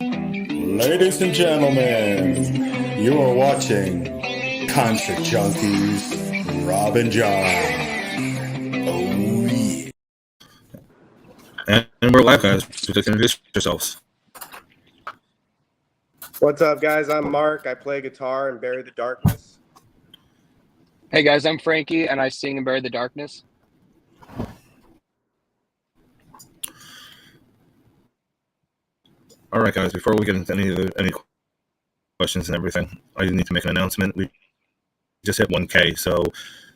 Ladies and gentlemen, you are watching Concert Junkies, Rob and John. Oh yeah. And we're live, guys. So just introduce yourselves. What's up, guys? I'm Mark. I play guitar in Bury the Darkness. Hey guys, I'm Frankie and I sing in Bury the Darkness. All right, guys. Before we get into any questions and everything, I need to make an announcement. We just hit 1K, so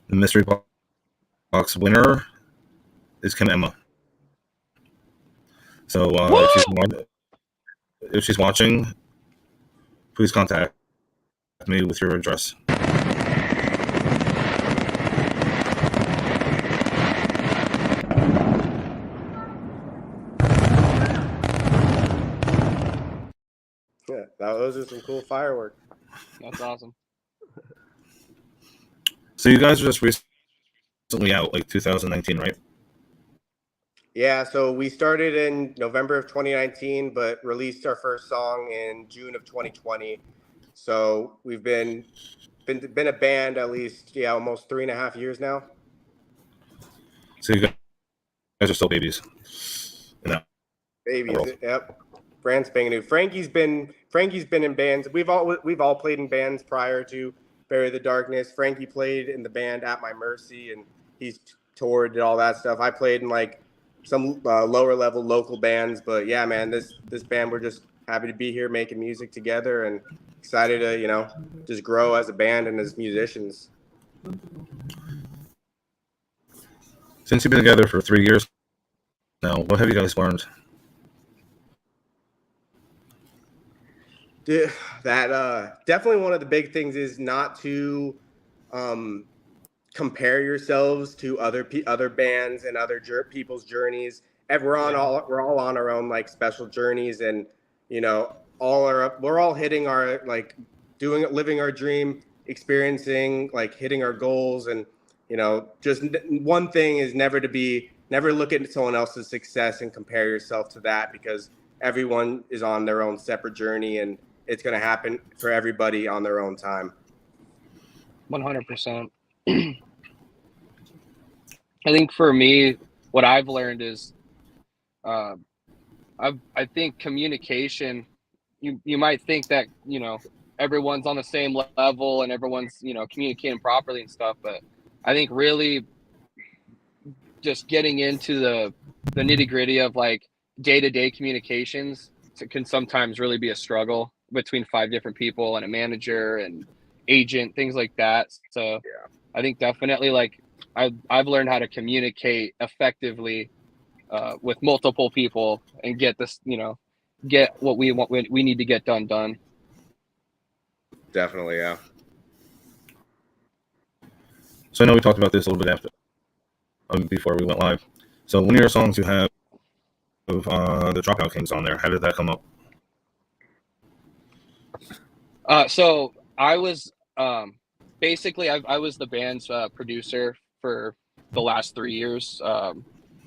the mystery box winner is Kim Emma. So if she's watching, please contact me with your address. Yeah, those are some cool fireworks. That's awesome. So you guys are just recently out, like 2019, right? Yeah, so we started in November of 2019, but released our first song in June of 2020. So we've been a band at least, almost 3.5 years now. So you guys are still babies. Babies, yep. Brand spanking new. Frankie's been in bands. We've all played in bands prior to Bury the Darkness. Frankie played in the band At My Mercy, and he's toured and all that stuff. I played in like some lower level local bands, but yeah, man, this band, we're just happy to be here making music together and excited to just grow as a band and as musicians. Since you've been together for 3 years now, what have you guys learned? That definitely one of the big things is not to compare yourselves to other bands and other people's journeys. And we're all on our own like special journeys, and we're all hitting our living our dream, experiencing like hitting our goals, and just one thing is never look at someone else's success and compare yourself to that, because everyone is on their own separate journey, and it's going to happen for everybody on their own time. 100%. I think for me, what I've learned is, I think communication. You might think that everyone's on the same level and everyone's communicating properly and stuff, but I think really just getting into the nitty gritty of like day-to-day communications can sometimes really be a struggle between 5 different people and a manager and agent, things like that. So yeah. I think definitely like I've learned how to communicate effectively with multiple people and get this, get what we want, we need to get done. Definitely, yeah. So I know we talked about this a little bit after, before we went live. So one of your songs you have the Dropout Kings on there. How did that come up? So I was basically I was the band's producer for the last 3 years,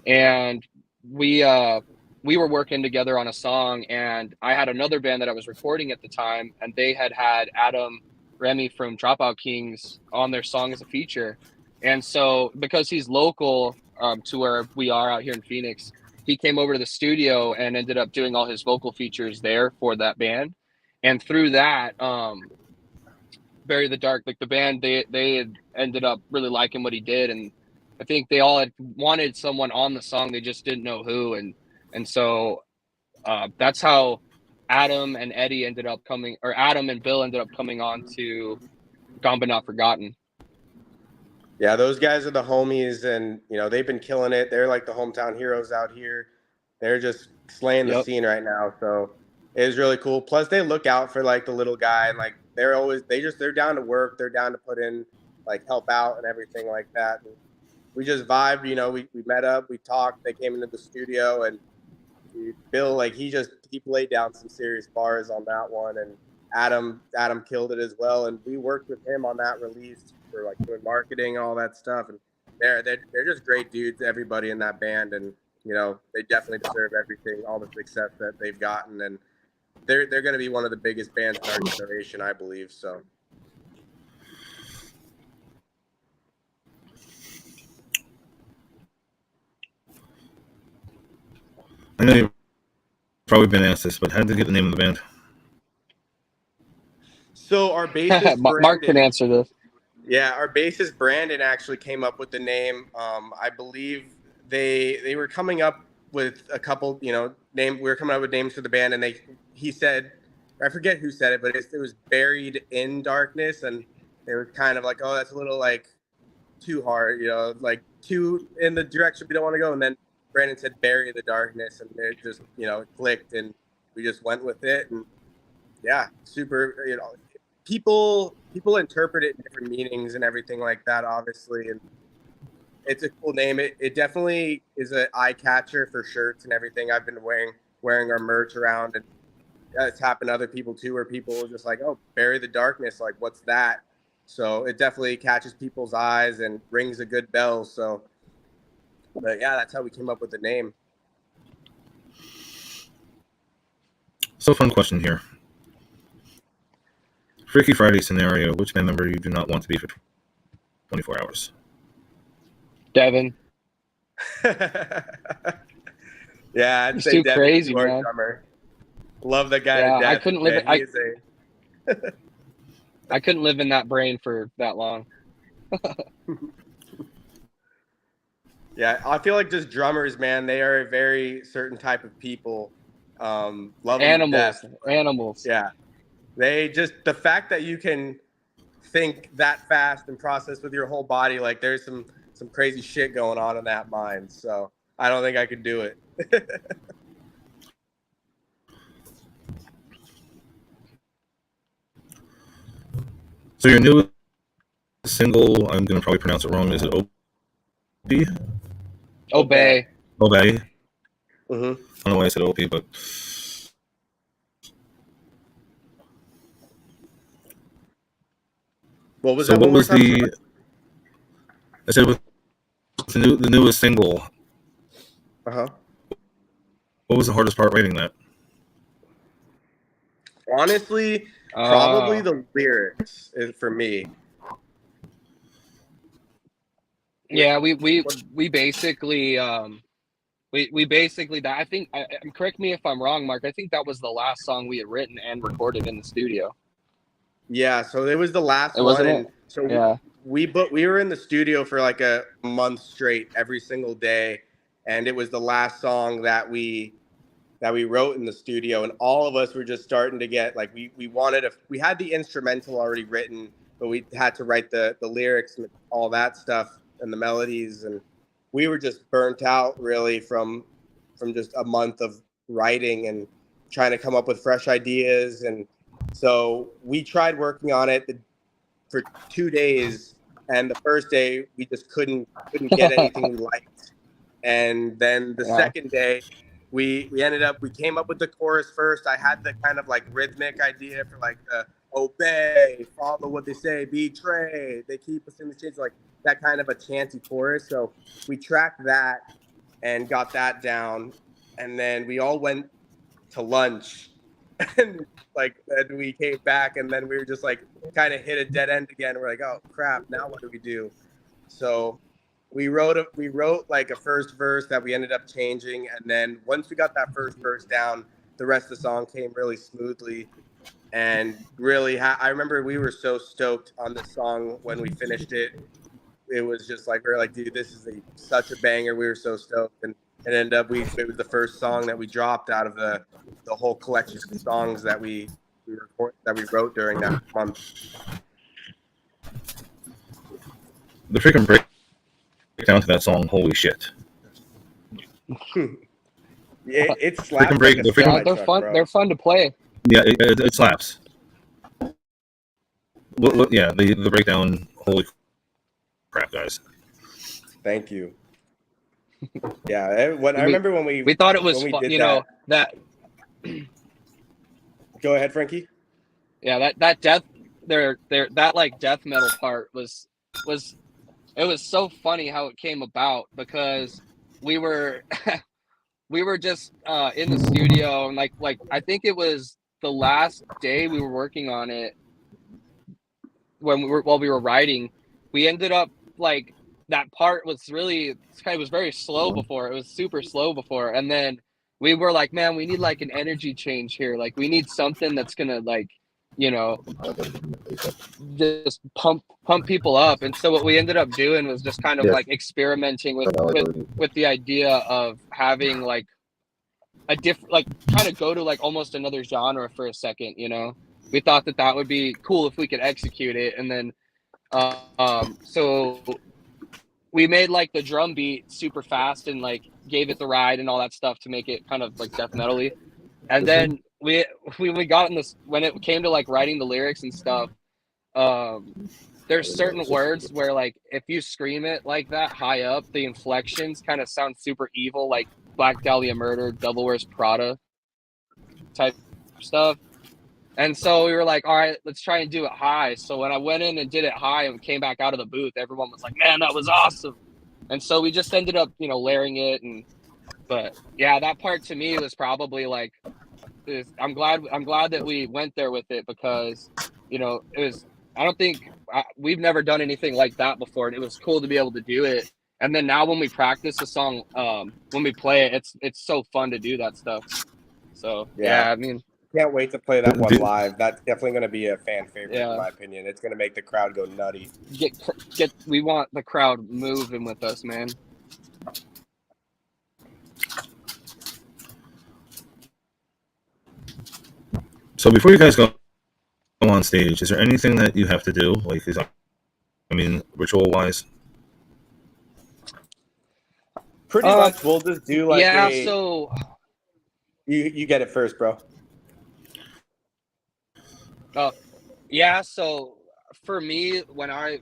and we were working together on a song, and I had another band that I was recording at the time, and they had Adam Remy from Dropout Kings on their song as a feature. And so because he's local to where we are out here in Phoenix, he came over to the studio and ended up doing all his vocal features there for that band. And through that, Bury the Dark, like the band, they had ended up really liking what he did, and I think they all had wanted someone on the song, they just didn't know who, and so that's how Adam and Eddie ended up coming, or Adam and Bill ended up coming on to Gone But Not Forgotten. Yeah, those guys are the homies, and they've been killing it. They're like the hometown heroes out here. They're just slaying the scene right now. So it was really cool. Plus, they look out for like the little guy, and like they're down to work. They're down to put in, like, help out and everything like that. And we just vibed. We met up, we talked. They came into the studio, and Bill, like, he laid down some serious bars on that one, and Adam killed it as well. And we worked with him on that release for like doing marketing and all that stuff. And they're just great dudes, everybody in that band, and they definitely deserve everything, all the success that they've gotten. And they're going to be one of the biggest bands in our generation, I believe. So. I know you've probably been asked this, but how did you get the name of the band? So our bassist Mark can Brandon, answer this. yeah, our bassist Brandon actually came up with the name. I believe they were coming up with a couple, name. We were coming up with names for the band, and he said, I forget who said it, but it was Buried in Darkness, and they were kind of like, oh, that's a little like too hard, like too in the direction we don't want to go. And then Brandon said Bury the Darkness, and it just it clicked, and we just went with it. And yeah, super, people interpret it in different meanings and everything like that, obviously, and it's a cool name. It definitely is an eye catcher for shirts and everything. I've been wearing our merch around, and it's happened to other people too, where people are just like, oh, Bury the Darkness, like what's that? So it definitely catches people's eyes and rings a good bell. So, but yeah, that's how we came up with the name. So, fun question here. Freaky Friday scenario, which band member you do not want to be for 24 hours? Devin. Yeah, I'd He's say too Devin, crazy, our man. drummer. Love the guy. Yeah, to death. I couldn't live Man, it. I couldn't live in that brain for that long. Yeah, I feel like just drummers, man, they are a very certain type of people. Love them to Animals. death. Animals. Yeah. They just, the fact that you can think that fast and process with your whole body, like there's some crazy shit going on in that mind. So I don't think I could do it. So your newest single, I'm going to probably pronounce it wrong. Is it Obey? Obey. Obey. Mm-hmm. I don't know why I said OP, but What was so that? what was the? I said with the newest single. Uh-huh. What was the hardest part writing that? Honestly, probably the lyrics for me. Yeah, we basically we basically that. I think. Correct me if I'm wrong, Mark. I think that was the last song we had written and recorded in the studio. Yeah, so it was the last one, Wasn't and it? so Yeah. we were in the studio for like a month straight every single day, and it was the last song that we wrote in the studio, and all of us were just starting to get like we had the instrumental already written, but we had to write the lyrics and all that stuff and the melodies, and we were just burnt out really from just a month of writing and trying to come up with fresh ideas. And so we tried working on it for 2 days, and the first day we just couldn't get anything we liked. And then the second day we came up with the chorus first. I had the kind of like rhythmic idea for like the obey, follow what they say, betray, they keep us in the chains, like that kind of a chanty chorus. So we tracked that and got that down, and then we all went to lunch. And then we came back, and then we were just like kind of hit a dead end again. We're like, oh crap, now what do we do? So we wrote like a first verse that we ended up changing, and then once we got that first verse down, the rest of the song came really smoothly. And really, I remember we were so stoked on this song when we finished it. It was just like, we were like, dude, this is such a banger. We were so stoked, and it ended up it was the first song that we dropped out of the whole collection of songs that we wrote during that month. The freaking breakdown to that song, holy shit! It slaps. They're fun. Bro. They're fun to play. Yeah, it slaps. Yeah, the breakdown, holy crap, guys! Thank you. Yeah, I remember when we thought it was fun, that. Go ahead, Frankie. Yeah, that death that like death metal part was it was so funny how it came about, because we were we were just in the studio, and like I think it was the last day we were working on it, while we were writing, we ended up like that part was really it was very slow before. It was super slow before, and then we were like, man, we need like an energy change here. Like we need something that's gonna like, you know, just pump people up. And so what we ended up doing was just kind of like experimenting with the idea of having like a different, like kind of go to like almost another genre for a second, you know. We thought that would be cool if we could execute it. And then so we made like the drum beat super fast and like gave it the ride and all that stuff to make it kind of like death metal-y. And then we got in this, when it came to like writing the lyrics and stuff, there's certain words where like if you scream it like that high up, the inflections kind of sound super evil, like Black Dahlia Murder, Devil Wears Prada type stuff. And so we were like, all right, let's try and do it high. So when I went in and did it high and came back out of the booth, everyone was like, man, that was awesome. And so we just ended up, you know, layering it. But yeah, that part to me was probably like, I'm glad that we went there with it, because, you know, we've never done anything like that before. And it was cool to be able to do it. And then now when we practice the song, when we play it, it's so fun to do that stuff. So yeah, I mean, can't wait to play that one live. That's definitely going to be a fan favorite in my opinion. It's going to make the crowd go nutty. We want the crowd moving with us, man. So before you guys go on stage, is there anything that you have to do? Like, ritual wise? Pretty much, we'll just do like so you get it first, bro. So for me, when I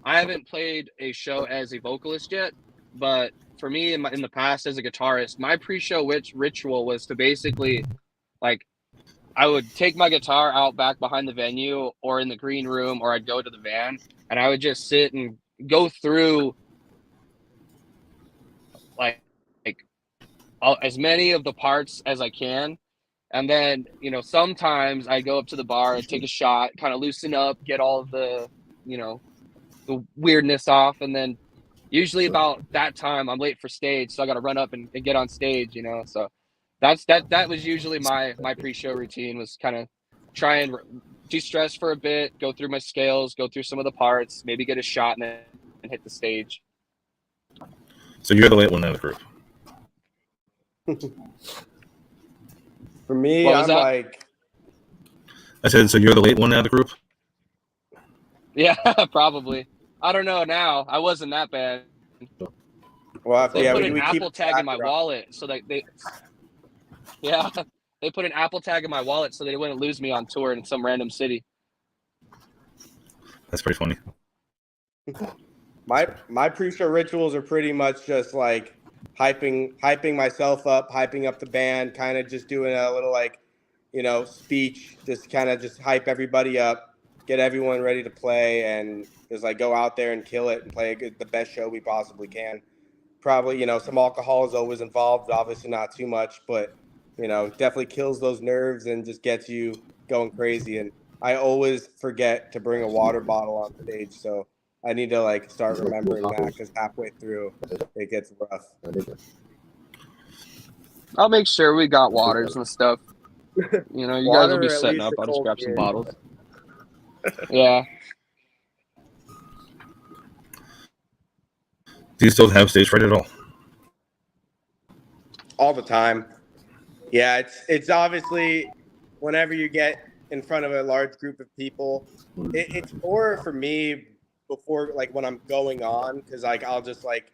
haven't played a show as a vocalist yet, but for me in the past as a guitarist, my pre-show ritual was to basically, like, I would take my guitar out back behind the venue or in the green room, or I'd go to the van and I would just sit and go through like as many of the parts as I can. And then, you know, sometimes I go up to the bar and take a shot, kind of loosen up, get all of the, you know, the weirdness off. And then usually about that time I'm late for stage. So I got to run up and get on stage, you know? So that was usually my pre-show routine, was kind of try and de-stress for a bit, go through my scales, go through some of the parts, maybe get a shot and then hit the stage. So you're the late one in the group. For me, I'm like... I said, so you're the late one out of the group? Yeah, probably. I don't know now. I wasn't that bad. Well, they put an Apple tag in my wallet so that they put an Apple tag in my wallet so they wouldn't lose me on tour in some random city. That's pretty funny. My pre-show rituals are pretty much just like hyping myself up, hyping up the band, kind of just doing a little like, you know, speech, just kind of just hype everybody up, get everyone ready to play, and just like go out there and kill it and play the best show we possibly can. Probably, you know, some alcohol is always involved, obviously not too much, but, you know, definitely kills those nerves and just gets you going crazy. And I always forget to bring a water bottle on stage, so I need to like start remembering that, because halfway through it gets rough. I'll make sure we got waters and stuff. You know, you guys will be setting up. I'll just grab some bottles. Yeah. Do you still have stage fright at all? All the time. Yeah, it's obviously whenever you get in front of a large group of people, it's more for me before, like when I'm going on, because like I'll just like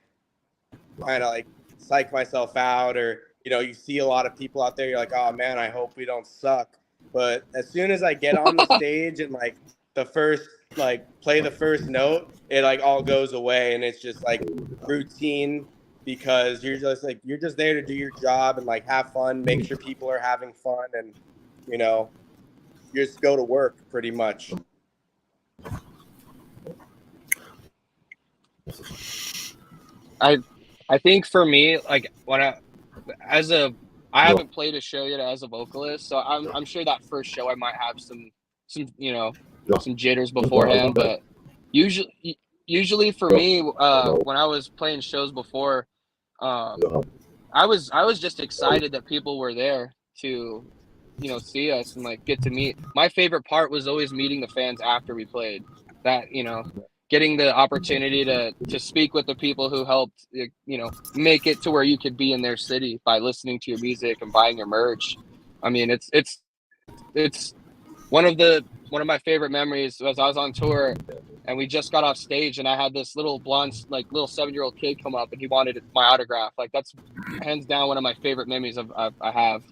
kind of like psych myself out, or you know, you see a lot of people out there, you're like, oh man, I hope we don't suck. But as soon as I get on the stage and like the first like play the first note, it like all goes away, and it's just like routine, because you're just there to do your job and like have fun, make sure people are having fun, and you know, you just go to work pretty much. I think for me, like when as a I haven't played a show yet as a vocalist, so I'm sure that first show I might have some some jitters beforehand, but usually for me, when I was playing shows before, I was just excited that people were there to see us and like get to meet. My favorite part was always meeting the fans after we played. That getting the opportunity to speak with the people who helped make it to where you could be in their city by listening to your music and buying your merch. I mean, it's one of my favorite memories was I was on tour and we just got off stage and I had this little blonde, like little 7-year-old kid come up and he wanted my autograph. Like that's hands down one of my favorite memories I have.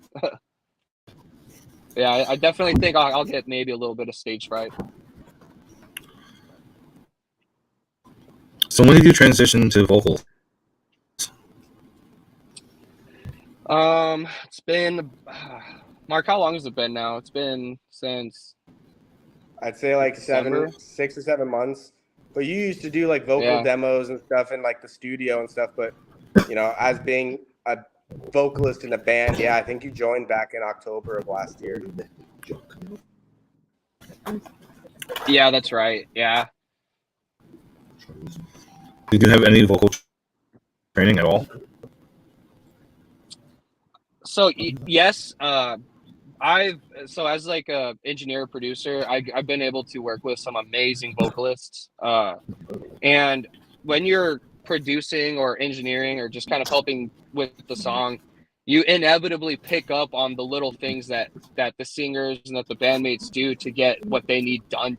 Yeah, I definitely think I'll get maybe a little bit of stage fright. So when did you transition to vocals? It's been Mark, how long has it been now? It's been since I'd say like December? 6 or 7 months. But you used to do like vocal demos and stuff in like the studio and stuff. But as being a vocalist in a band, I think you joined back in October of last year. Yeah, that's right. Yeah. Did you have any vocal training at all? So yes, as like a engineer producer, I've been able to work with some amazing vocalists. And when you're producing or engineering or just kind of helping with the song, you inevitably pick up on the little things that the singers and that the bandmates do to get what they need done.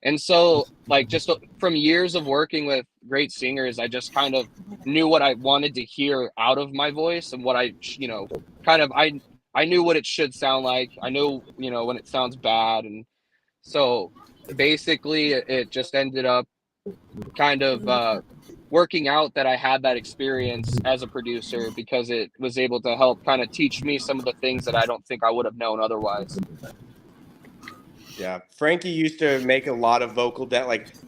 And so like just from years of working with great singers, I just kind of knew what I wanted to hear out of my voice and what I knew what it should sound like. I knew, when it sounds bad. And so basically it just ended up kind of working out that I had that experience as a producer because it was able to help kind of teach me some of the things that I don't think I would have known otherwise. Yeah, Frankie used to make a lot of vocal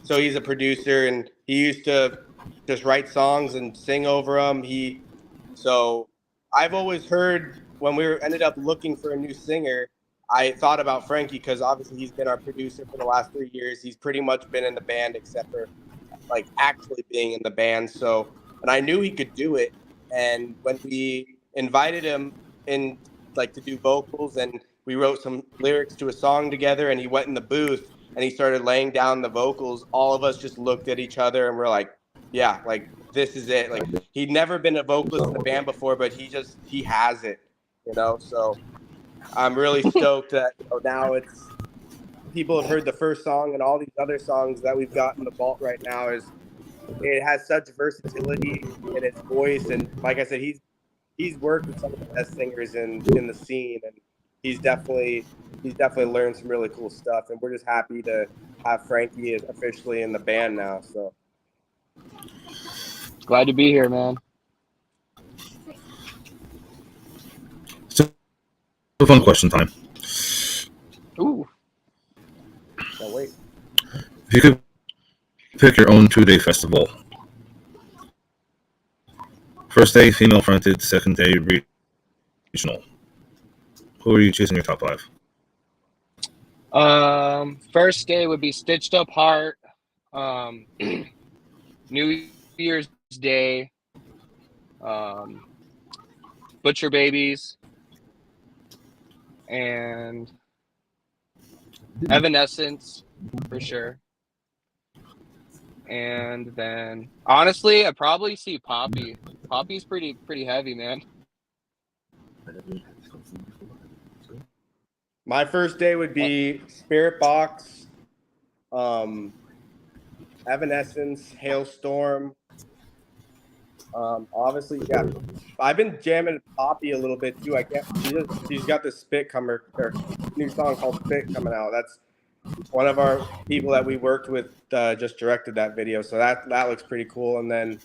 so he's a producer and he used to just write songs and sing over them. So I've always heard when we ended up looking for a new singer, I thought about Frankie because obviously he's been our producer for the last 3 years. He's pretty much been in the band except for like actually being in the band. So, and I knew he could do it. And when we invited him in like to do vocals and we wrote some lyrics to a song together and he went in the booth and he started laying down the vocals, all of us just looked at each other and we're like, yeah, like this is it. Like he'd never been a vocalist in the band before, but he has it, so I'm really stoked that now it's people have heard the first song and all these other songs that we've got in the vault right now it has such versatility in its voice. And like I said, he's worked with some of the best singers in the scene and he's definitely learned some really cool stuff, and we're just happy to have Frankie officially in the band now. So glad to be here, man. So, fun question time. Ooh. Can't wait. If you could pick your own 2-day festival, first day female fronted, second day regional, who are you choosing your top 5? First day would be Stitched Up Heart, New Year's Day, Butcher Babies, and Evanescence for sure. And then honestly, I'd probably see Poppy. Poppy's pretty heavy, man. My first day would be Spirit Box, Evanescence, Hailstorm. Obviously, yeah. I've been jamming Poppy a little bit too. She's got this new song called Spit coming out. That's one of our people that we worked with just directed that video, so that looks pretty cool. And then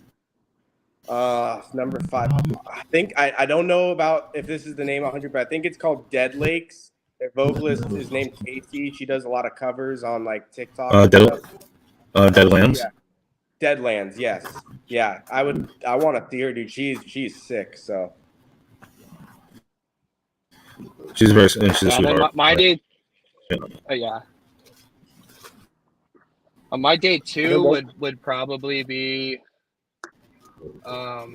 number 5, I think I don't know about if this is the name 100, but I think it's called Dead Lakes. Their vocalist is named Casey. She does a lot of covers on like TikTok. Deadlands. Yeah. Deadlands, yes. Yeah, I want to see her, dude. She's sick. So She's very, and she's a And then sweetheart. my day, Yeah. yeah. My day two would probably be, well,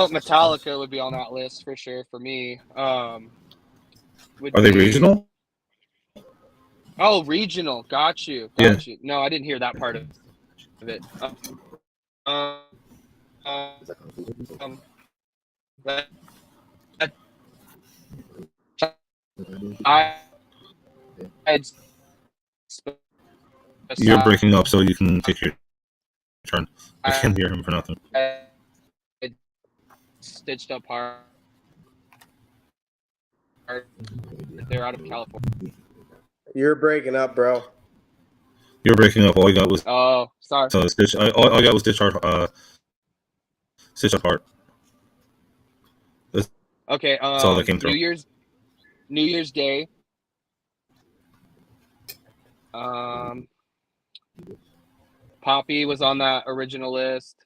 Metallica would be on that list for sure for me. Would Are they be regional? Oh, regional. Got you. Yeah. Got you. No, I didn't hear that part of it. Um, that- I had You're breaking up, so you can take your turn. I I can't hear him for nothing. stitched up hard. They're out of California. You're breaking up, bro. You're breaking up. All I got was Oh, sorry. Stitch. All I got was Stitch Apart. Okay. That's all that came through. New Year's Day. Poppy was on that original list,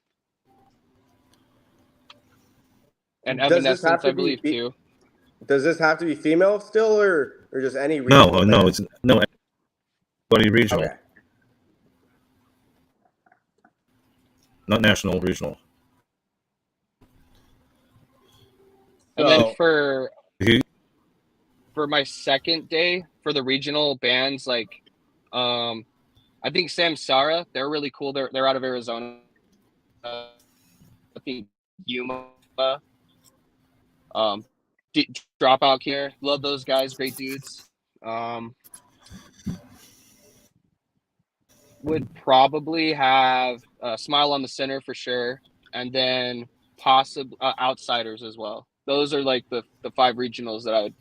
and Evanescence, I believe, too. Does this have to be female still, or just any No, regional no, band? it's no. Anybody regional, Okay. not national, regional. And then for He- my second day for the regional bands, like, I think Samsara, they're really cool. They're out of Arizona. I think Yuma. Dropout Care, love those guys, great dudes. Would probably have Smile on the Center for sure, and then possibly Outsiders as well. Those are like the 5 regionals that I would.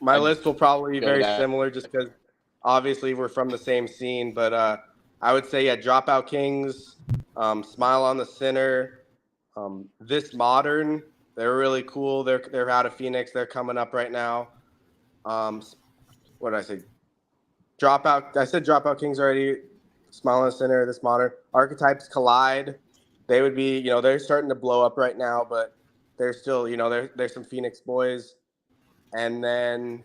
My list will probably be go very that. similar, just because obviously we're from the same scene. But I would say, yeah, Dropout Kings, Smile on the Center, This Modern. They're really cool. They're out of Phoenix. They're coming up right now. What did I say? Dropout. I said Dropout Kings already. Smile on the Center, This Modern. Archetypes Collide. They would be, they're starting to blow up right now, but they're still, there's some Phoenix boys. And then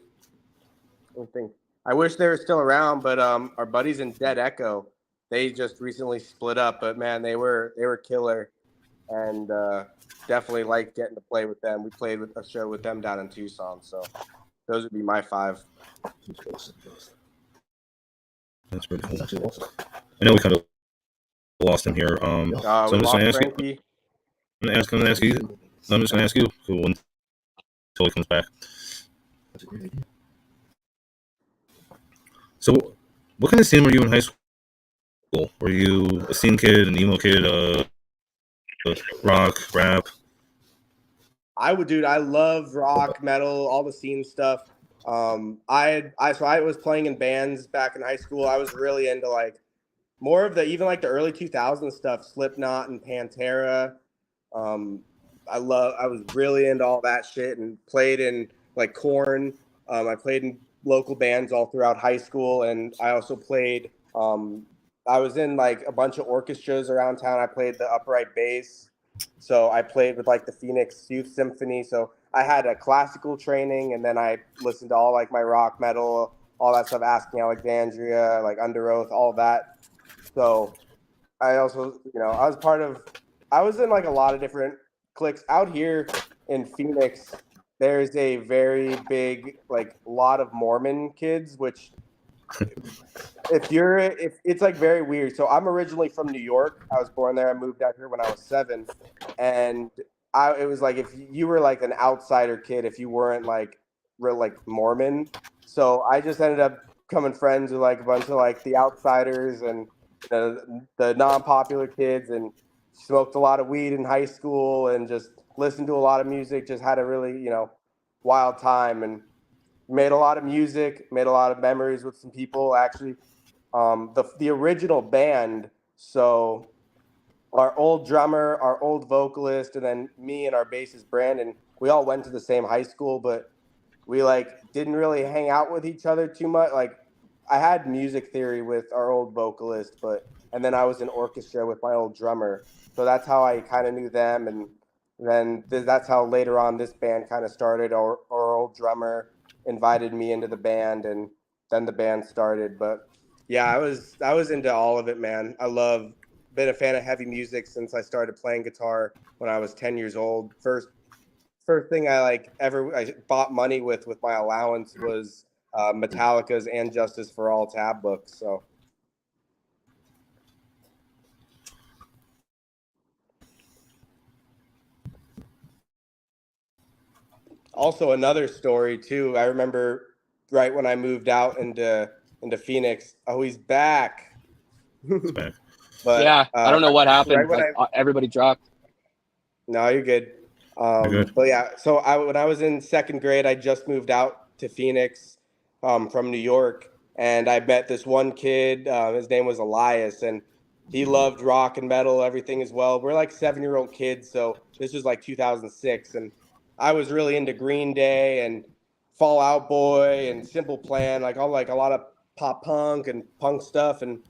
I wish they were still around, but our buddies in Dead Echo, they just recently split up. But man, they were killer, and definitely liked getting to play with them. We played with a show with them down in Tucson, so those would be my 5. That's pretty cool. I know we kind of lost him here. So I'm just going to ask you. I'm just going to ask you until he comes back. So, what kind of scene were you in high school? Were you a scene kid, an emo kid, rock, rap? I love rock, metal, all the scene stuff. I was playing in bands back in high school. I was really into like more of the like the early 2000s stuff, Slipknot and Pantera. I was really into all that shit and played in like Korn. I played in local bands all throughout high school, and I also played. I was in like a bunch of orchestras around town. I played the upright bass, so I played with like the Phoenix Youth Symphony. So I had a classical training, and then I listened to all like my rock, metal, all that stuff. Asking Alexandria, like Under Oath, all that. So I also, I was in like a lot of different cliques out here in Phoenix. There's a very big, like, lot of Mormon kids, which if it's like very weird. So I'm originally from New York. I was born there. I moved out here when I was 7, and it was like if you were like an outsider kid, if you weren't like real like Mormon. So I just ended up becoming friends with like a bunch of like the outsiders and the non-popular kids, and smoked a lot of weed in high school and just listened to a lot of music. Just had a really wild time and made a lot of music, made a lot of memories with some people. Actually, the original band. So our old drummer, our old vocalist, and then me and our bassist Brandon, we all went to the same high school, but we like didn't really hang out with each other too much. Like I had music theory with our old vocalist, and then I was in orchestra with my old drummer. So that's how I kind of knew them. And Then that's how later on this band kind of started. Our old drummer invited me into the band, and then the band started. But yeah, I was into all of it, man. Been a fan of heavy music since I started playing guitar when I was 10 years old. First thing I bought money with my allowance was Metallica's "And Justice for All" tab book. So also another story too. I remember right when I moved out into Phoenix. Oh, he's back. It's back. But Yeah, I don't know what right happened. when Like I everybody dropped. no, you're good. You're good. But yeah, so when I was in second grade, I just moved out to Phoenix from New York, and I met this one kid. His name was Elias, and he loved rock and metal, everything as well. We're like 7-year-old kids, so this was like 2006, and I was really into Green Day and Fall Out Boy and Simple Plan, like a lot of pop punk and punk stuff. And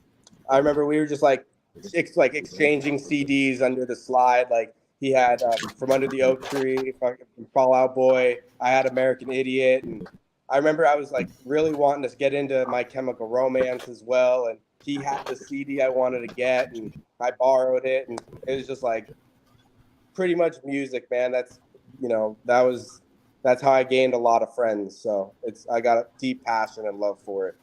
I remember we were just like exchanging CDs under the slide. Like he had From Under the Oak Tree, fucking Fall Out Boy. I had American Idiot, and I remember I was like really wanting to get into My Chemical Romance as well. And he had the CD I wanted to get, and I borrowed it, and it was just like pretty much music, man. That's how I gained a lot of friends. So I got a deep passion and love for it.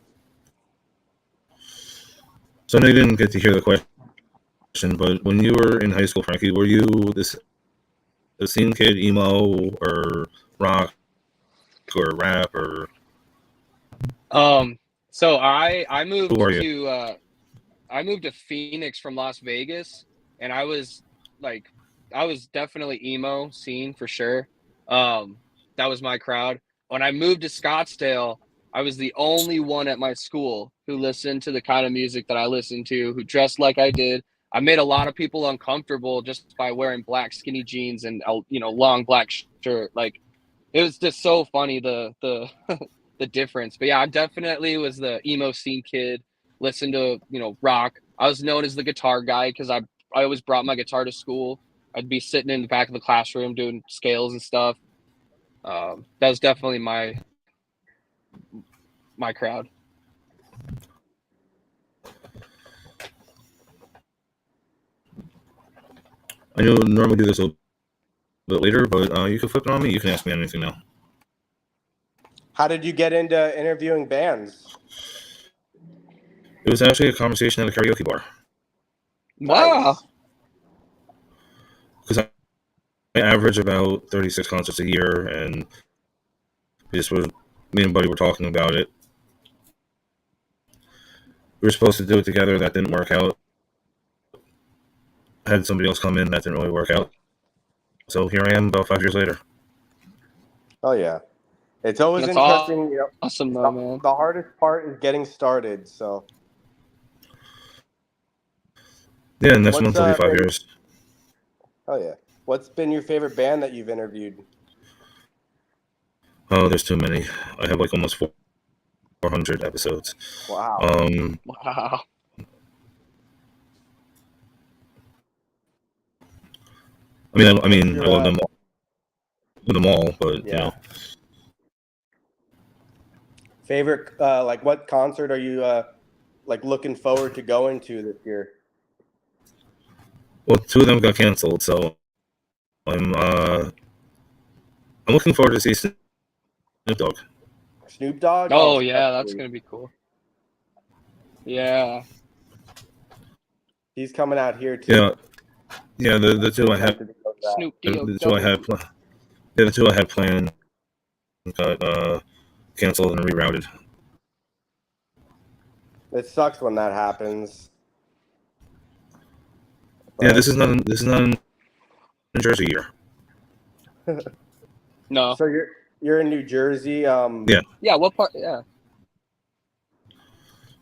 So I know you didn't get to hear the question, but when you were in high school, Frankie, were you the scene kid, emo, or rock, or rap, or So I moved who are you? to I moved to Phoenix from Las Vegas, and I was definitely emo scene for sure. That was my crowd. When I moved to Scottsdale, I was the only one at my school who listened to the kind of music that I listened to, who dressed like I did. I made a lot of people uncomfortable just by wearing black skinny jeans and long black shirt. Like it was just so funny the the difference. But yeah, I definitely was the emo scene kid. Listened to rock. I was known as the guitar guy because I always brought my guitar to school. I'd be sitting in the back of the classroom doing scales and stuff. That was definitely my crowd. I know normally do this a little bit later, but you can flip it on me. You can ask me anything now. How did you get into interviewing bands? It was actually a conversation at a karaoke bar. Wow. Because I average about 36 concerts a year, and me and Buddy were talking about it. We were supposed to do it together. That didn't work out. I had somebody else come in. That didn't really work out. So here I am about 5 years later. Oh yeah, it's always That's interesting. Awesome though, man. The hardest part is getting started. So Yeah, and next What's, month will be 5 years. oh yeah, what's been your favorite band that you've interviewed? Oh, there's too many. I have like almost 400 episodes. Wow. Wow. I mean, I love them all. But Yeah. Favorite, like what concert are you like looking forward to going to this year? well, 2 of them got canceled, so I'm looking forward to see Snoop Dogg. Snoop Dogg? Oh yeah, that's gonna be cool. Yeah. He's coming out here too. Yeah. The 2 I have, Snoop the Dogg. 2 I had, the 2 I had planned got canceled and rerouted. It sucks when that happens. Yeah, this is not a New Jersey year. No. So you're in New Jersey. Yeah. Yeah. What part? Yeah.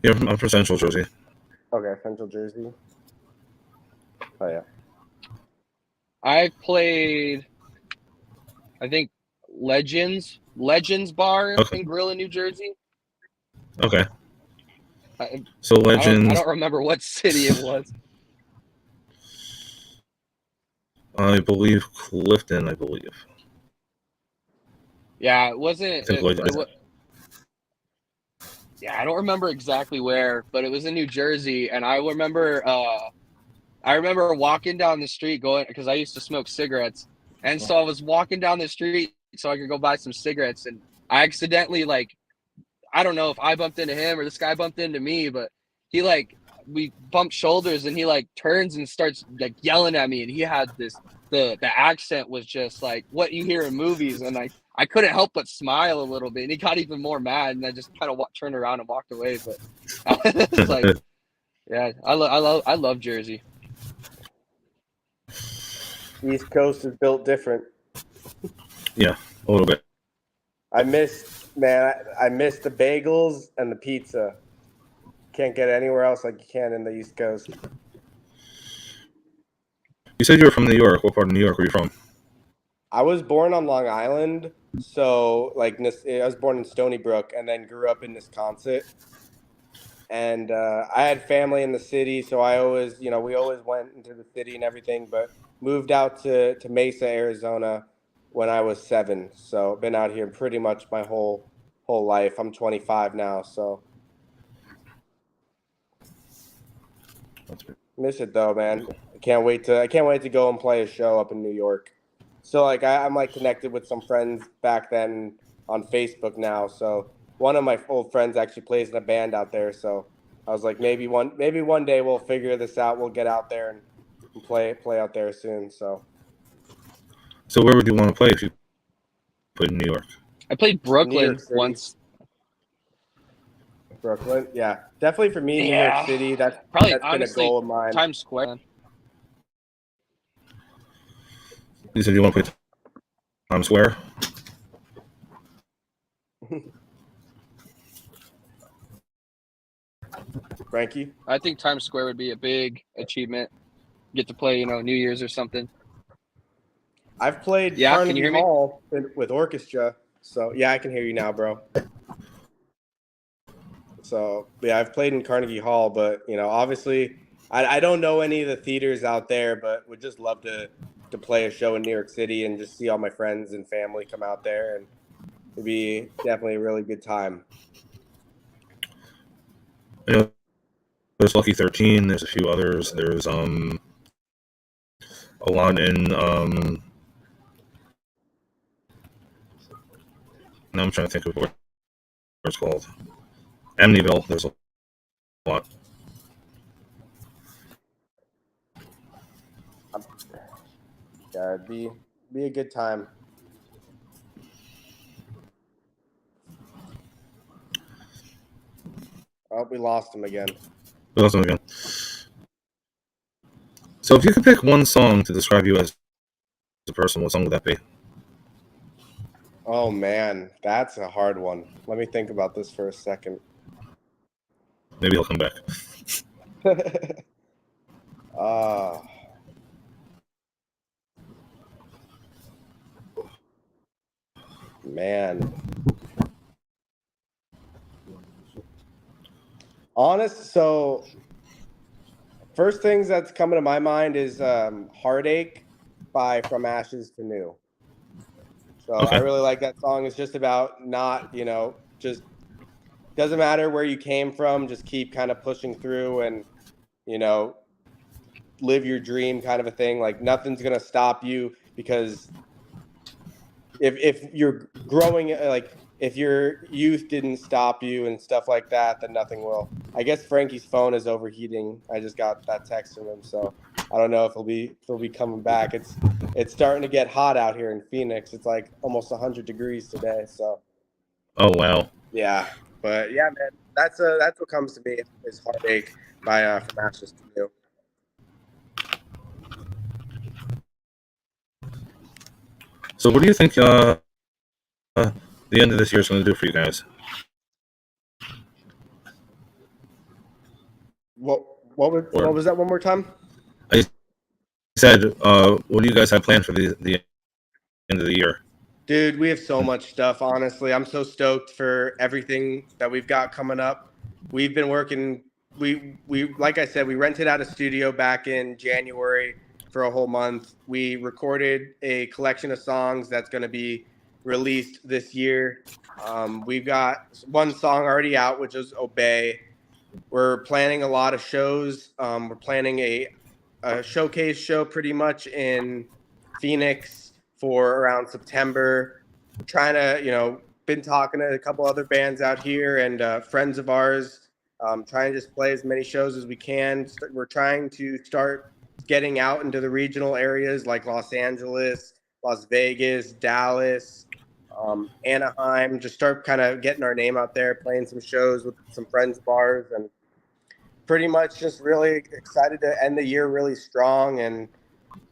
Yeah, I'm from Central Jersey. Okay, Central Jersey. Oh yeah. I played, I think, Legends Bar and Grill in New Jersey. Okay. I So Legends. don't remember what city it was. I believe Clifton. I believe. Yeah, it wasn't. I think Lloyd. Yeah, I don't remember exactly where, but it was in New Jersey, and I remember walking down the street going because I used to smoke cigarettes, and so I was walking down the street so I could go buy some cigarettes, and I accidentally I don't know if I bumped into him or this guy bumped into me, but he we bumped shoulders, and he turns and starts yelling at me, and he had the accent was just like what you hear in movies, and I couldn't help but smile a little bit, and he got even more mad, and I just kind of turned around and walked away. But it's yeah, I love Jersey. East Coast is built different. Yeah, a little bit. I miss the bagels and the pizza. Can't get anywhere else like you can in the East Coast. You said you were from New York. What part of New York were you from? I was born on Long Island, so I was born in Stony Brook and then grew up in Wisconsin. And I had family in the city, so I always, we always went into the city and everything, but moved out to Mesa, Arizona when I was 7. So been out here pretty much my whole life. I'm 25 now, so miss it though, man. I can't wait to go and play a show up in New York. So I'm connected with some friends back then on Facebook now. So one of my old friends actually plays in a band out there. So I was like, maybe one day we'll figure this out. We'll get out there and play out there soon. So where would you want to play if you played in New York? I played Brooklyn once. Brooklyn, yeah, definitely for me, New York City. That's honestly been a goal of mine. Times Square. You said you want to play Times Square? Frankie? I think Times Square would be a big achievement. Get to play, New Year's or something. I've played Carnegie Hall with orchestra. So, yeah, I can hear you now, bro. So, yeah, I've played in Carnegie Hall, but, obviously I don't know any of the theaters out there, but would just love to play a show in New York City and just see all my friends and family come out there, and it'd be definitely a really good time. There's Lucky 13. There's a few others. There's a lot in now I'm trying to think of what it's called. Amityville. There's a lot. Yeah, it'd be a good time. Oh, we lost him again. So if you could pick one song to describe you as a person, what song would that be? Oh, man, that's a hard one. Let me think about this for a second. Maybe he'll come back. Man. So first things that's coming to my mind is Heartache by From Ashes to New. So okay. I really like that song. It's just about not, just doesn't matter where you came from, just keep kind of pushing through and, live your dream kind of a thing. Like nothing's going to stop you, because if you're growing, if your youth didn't stop you and stuff like that, then nothing will. I guess Frankie's phone is overheating. I just got that text from him, so I don't know if he'll be coming back. It's starting to get hot out here in Phoenix. It's like almost 100 degrees today. So. Oh wow. Yeah, but yeah, man, that's what comes to me is Heartache by From Ashes to New. So what do you think the end of this year is going to do for you guys? What was that one more time? I said, what do you guys have planned for the end of the year? Dude, we have so much stuff, honestly. I'm so stoked for everything that we've got coming up. We've been working, we like I said, we rented out a studio back in January for a whole month. We recorded a collection of songs that's going to be released this year. We've got one song already out, which is Obey. We're planning a lot of shows. We're planning a showcase show pretty much in Phoenix for around September. Trying to, been talking to a couple other bands out here and friends of ours, trying to just play as many shows as we can. We're trying to start getting out into the regional areas like Los Angeles, Las Vegas, Dallas, Anaheim. Just start kind of getting our name out there, playing some shows with some friends' bars, and pretty much just really excited to end the year really strong and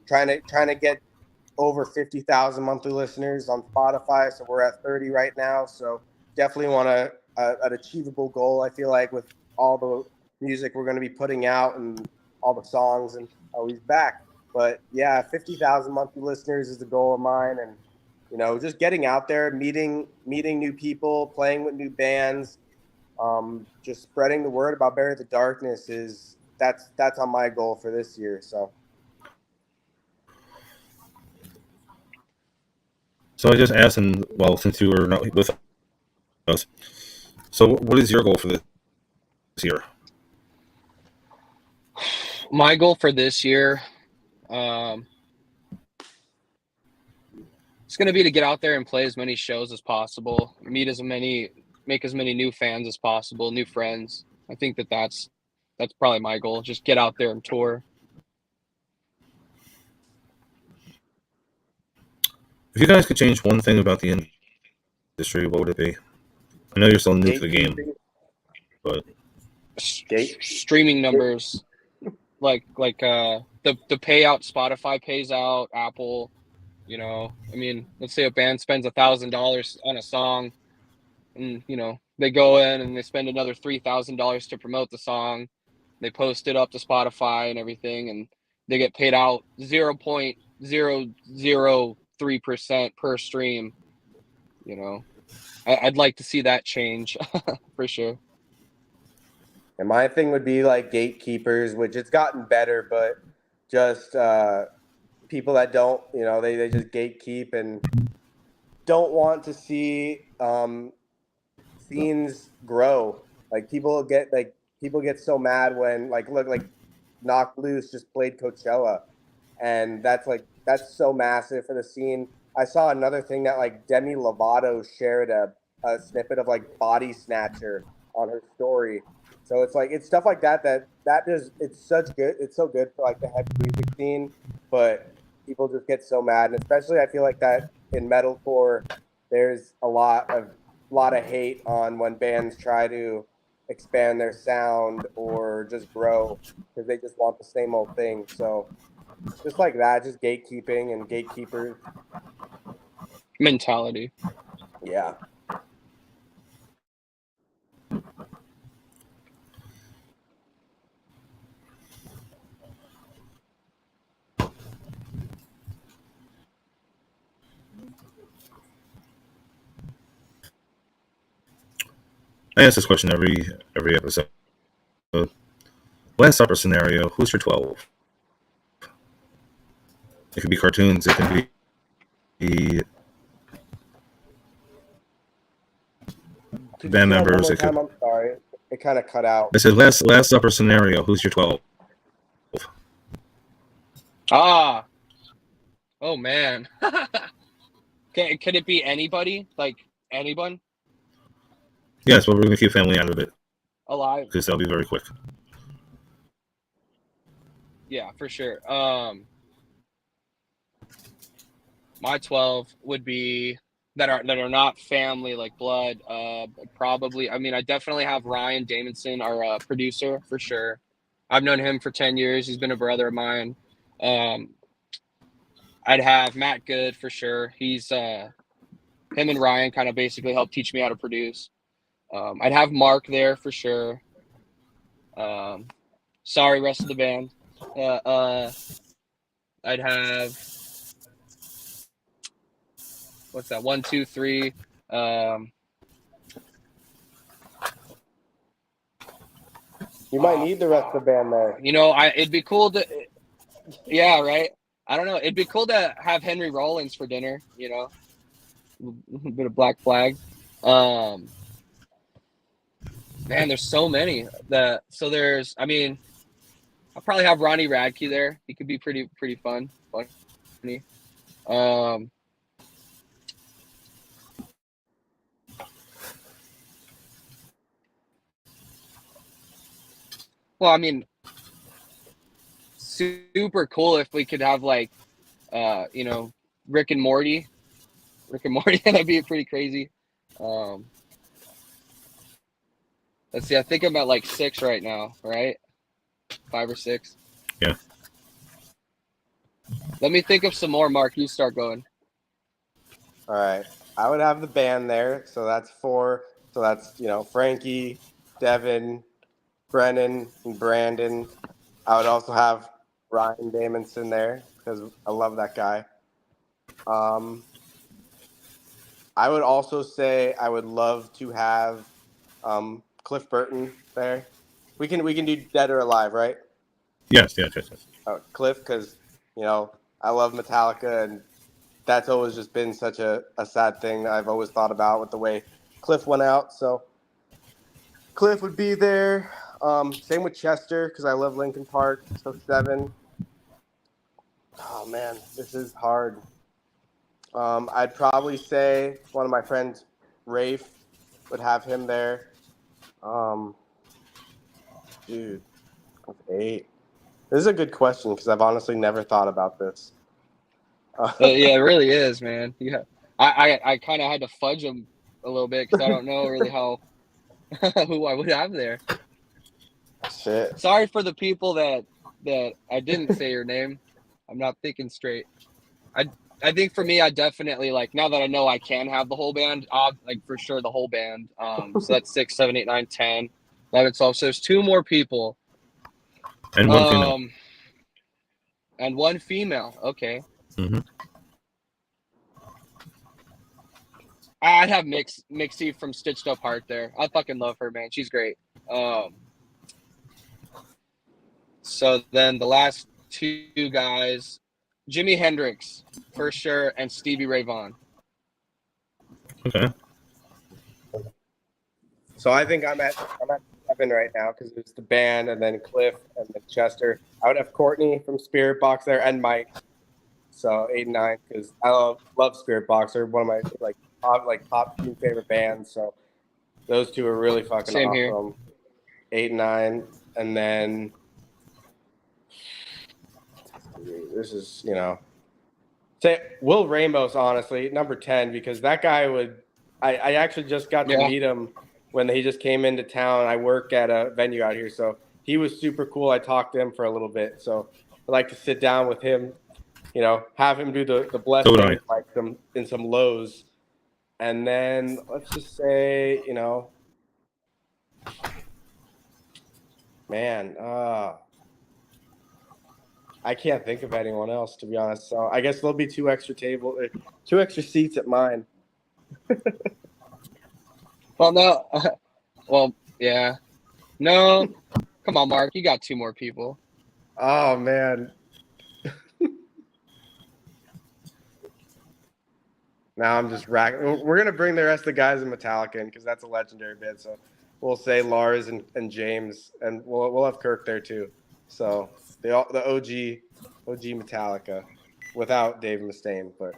trying to get over 50,000 monthly listeners on Spotify. So we're at 30 right now. So definitely want an achievable goal. I feel like with all the music we're going to be putting out and all the songs, and he's back. But yeah, 50,000 monthly listeners is the goal of mine. And, just getting out there, meeting new people, playing with new bands, just spreading the word about Bury the Darkness that's on my goal for this year. So I just asked, and since you were not with us, so what is your goal for this year? My goal for this year, it's going to be to get out there and play as many shows as possible, make as many new fans as possible, new friends. I think that's probably my goal. Just get out there and tour. If you guys could change one thing about the industry, what would it be? I know you're still new to the game, but streaming numbers, like the payout Spotify pays out, Apple. Let's say a band spends $1,000 on a song, and they go in and they spend another $3,000 to promote the song. They post it up to Spotify and everything, and they get paid out 0.003% per stream. I'd like to see that change for sure. And my thing would be like gatekeepers, which it's gotten better, but just people that don't, they just gatekeep and don't want to see scenes grow. Like people get so mad when look, Knocked Loose just played Coachella, and that's so massive for the scene. I saw another thing that Demi Lovato shared a snippet of Body Snatcher on her story. So it's stuff like that it's so good for the heavy music scene, but people just get so mad, and especially I feel like that in metalcore, there's a lot of hate on when bands try to expand their sound or just grow because they just want the same old thing. So just like that, just gatekeeping and gatekeepers mentality. Yeah. I ask this question every episode. Last Supper scenario, who's your 12? It could be cartoons, it could be band members. I'm sorry, it kind of cut out. I said last Supper scenario, who's your 12? Oh man. Could it be anybody? Like anyone? Yes, but we're going to keep family out of it. Alive. Because that'll be very quick. Yeah, for sure. My 12 would be that are not family, like blood. Probably. I definitely have Ryan Damonson, our producer, for sure. I've known him for 10 years. He's been a brother of mine. I'd have Matt Good for sure. He's him and Ryan kind of basically helped teach me how to produce. I'd have Mark there for sure. Sorry, rest of the band. I'd have what's that? 1, 2, 3. You might need the rest of the band there. It'd be cool to Yeah, right. I don't know. It'd be cool to have Henry Rollins for dinner. A bit of Black Flag. Um, Man, there's so many. I mean, I'll probably have Ronnie Radke there. He could be pretty funny. Um, well, I mean, super cool if we could have like, Rick and Morty. Rick and Morty, that'd be pretty crazy. Um, let's see. I think I'm at like 6 right now, right? 5 or 6. Yeah. Let me think of some more. Mark, you start going. All right. I would have the band there. So that's 4. So that's, Frankie, Devin, Brennan, and Brandon. I would also have Ryan Damonson there because I love that guy. I would also say I would love to have Cliff Burton there. We can do Dead or Alive, right? Yes. Cliff, because I love Metallica, and that's always just been such a sad thing that I've always thought about with the way Cliff went out. So Cliff would be there. Same with Chester, because I love Linkin Park. So 7. Oh man, this is hard. I'd probably say one of my friends, Rafe, would have him there. Dude, that's 8. This is a good question because I've honestly never thought about this. Yeah, it really is, man. Yeah, I kind of had to fudge them a little bit because I don't know really how who I would have there. Shit. Sorry for the people that I didn't say your name. I'm not thinking straight. I think for me, I definitely like now that I know I can have the whole band. Like for sure the whole band. So that's 6, 7, 8, 9, 10, 11, 12. So there's 2 more people. And one female. And one female. Okay. Mm-hmm. I'd have Mixie from Stitched Up Heart there. I fucking love her, man. She's great. So then the last 2 guys, Jimi Hendrix for sure, and Stevie Ray Vaughan. Okay. So I think I'm at 7 right now because it's the band, and then Cliff, and then Chester. I would have Courtney from Spirit Box there, and Mike. So 8 and 9 because I love Spirit Box. They're one of my top 2 favorite bands. So those 2 are really fucking Same awesome. Here. 8 and 9, and then this is say Will Ramos, honestly, number 10, because that guy would. I actually just got to meet him when he just came into town. I work at a venue out here, so he was super cool. I talked to him for a little bit, so I'd like to sit down with him. Have him do the blessing like in some lows, and then let's just say, man, I can't think of anyone else, to be honest. So I guess there'll be 2 extra seats at mine. Well, no. Well, yeah. No. Come on, Mark. You got 2 more people. Oh, man. Now I'm just racking. We're going to bring the rest of the guys in Metallica in because that's a legendary band. So we'll say Lars and James, and we'll have Kirk there too. So the OG Metallica without Dave Mustaine. But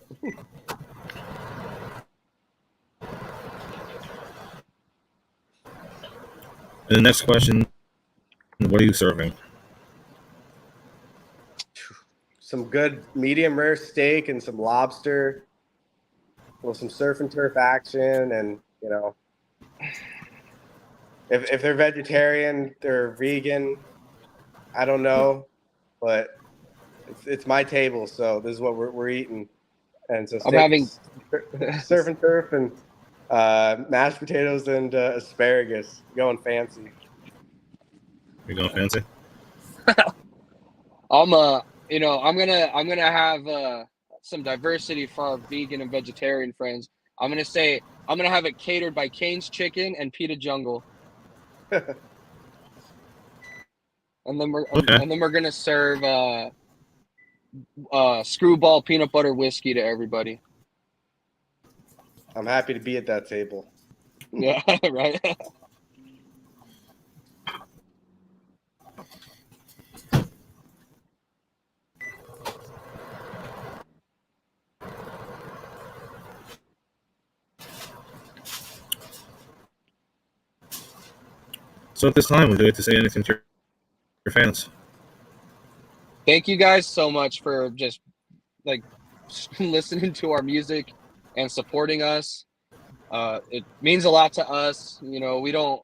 And the next question, what are you serving? some good medium rare steak and some lobster. Well, some surf and turf action, and if they're vegetarian, they're vegan. I don't know, but it's my table, so this is what we're eating. And so I'm having surf and turf and mashed potatoes and asparagus. Going fancy. You're going fancy? I'm gonna have some diversity for our vegan and vegetarian friends. I'm gonna have it catered by Kane's Chicken and Pita Jungle. And then we're gonna serve Screwball peanut butter whiskey to everybody. I'm happy to be at that table. Yeah, right. So at this time, would you like to say anything to your fans? Thank you guys so much for just like listening to our music and supporting us. It means a lot to us. You know, we don't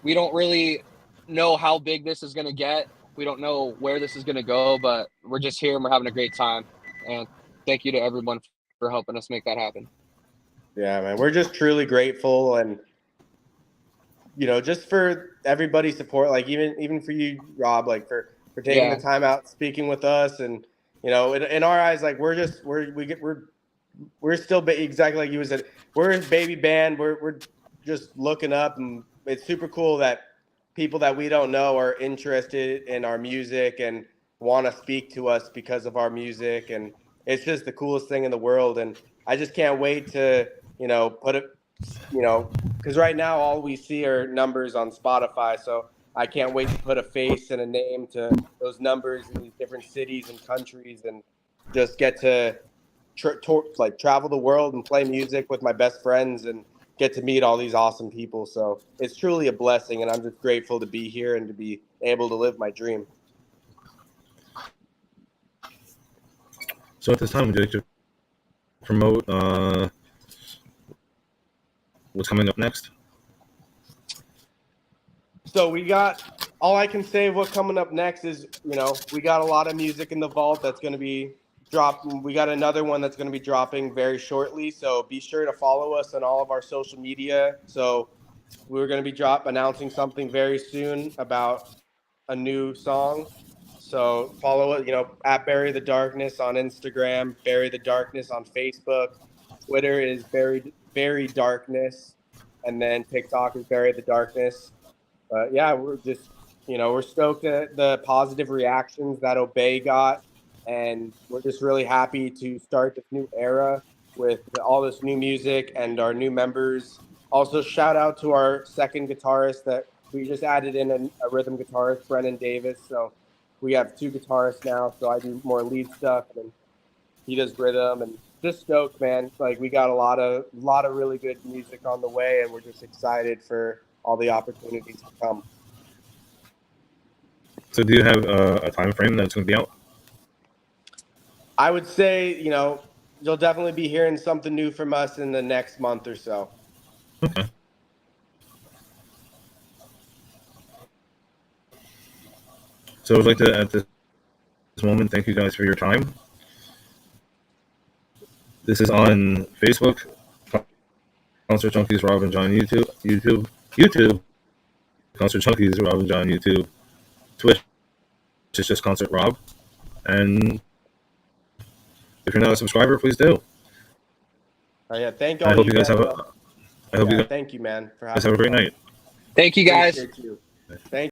really know how big this is going to get. We don't know where this is going to go, but we're just here and we're having a great time. And thank you to everyone for helping us make that happen. Yeah, man, we're just truly grateful, and you know, just for everybody's support, like even for you, Rob, like for taking the time out, speaking with us, and you know, in our eyes, like we're still exactly like you said, we're a baby band. We're just looking up, and it's super cool that people that we don't know are interested in our music and want to speak to us because of our music, and it's just the coolest thing in the world. And I just can't wait to, you know, put it, you know, because right now all we see are numbers on Spotify. So I can't wait to put a face and a name to those numbers in these different cities and countries, and just get to travel the world and play music with my best friends and get to meet all these awesome people. So it's truly a blessing, and I'm just grateful to be here and to be able to live my dream. So at this time, would you like to promote what's coming up next? So we got, all I can say of what's coming up next is, you know, we got a lot of music in the vault that's going to be dropping. We got another one that's going to be dropping very shortly. So be sure to follow us on all of our social media. So we're going to be announcing something very soon about a new song. So follow it, you know, at Bury the Darkness on Instagram, Bury the Darkness on Facebook. Twitter is Bury Darkness, and then TikTok is Bury the Darkness. But yeah, we're just, you know, we're stoked at the positive reactions that Obey got, and we're just really happy to start this new era with all this new music and our new members. Also, shout out to our second guitarist that we just added in, a rhythm guitarist, Brennan Davis. So we have two guitarists now. So I do more lead stuff, and he does rhythm. And just stoked, man. Like, we got a lot of really good music on the way, and we're just excited for all the opportunities to come. So do you have a time frame that's going to be out? I would say, you know, you'll definitely be hearing something new from us in the next month or so. Okay. So I'd like to, at this moment, thank you guys for your time. This is on Facebook, Concert Junkies Rob and John YouTube, Concert Junkies Rob and John YouTube, Twitch, it's just Concert Rob, and if you're not a subscriber, please do. Yeah, thank you. I hope you guys have thank you, man, for having guys have a great night. Thank you, guys. Appreciate you. Thank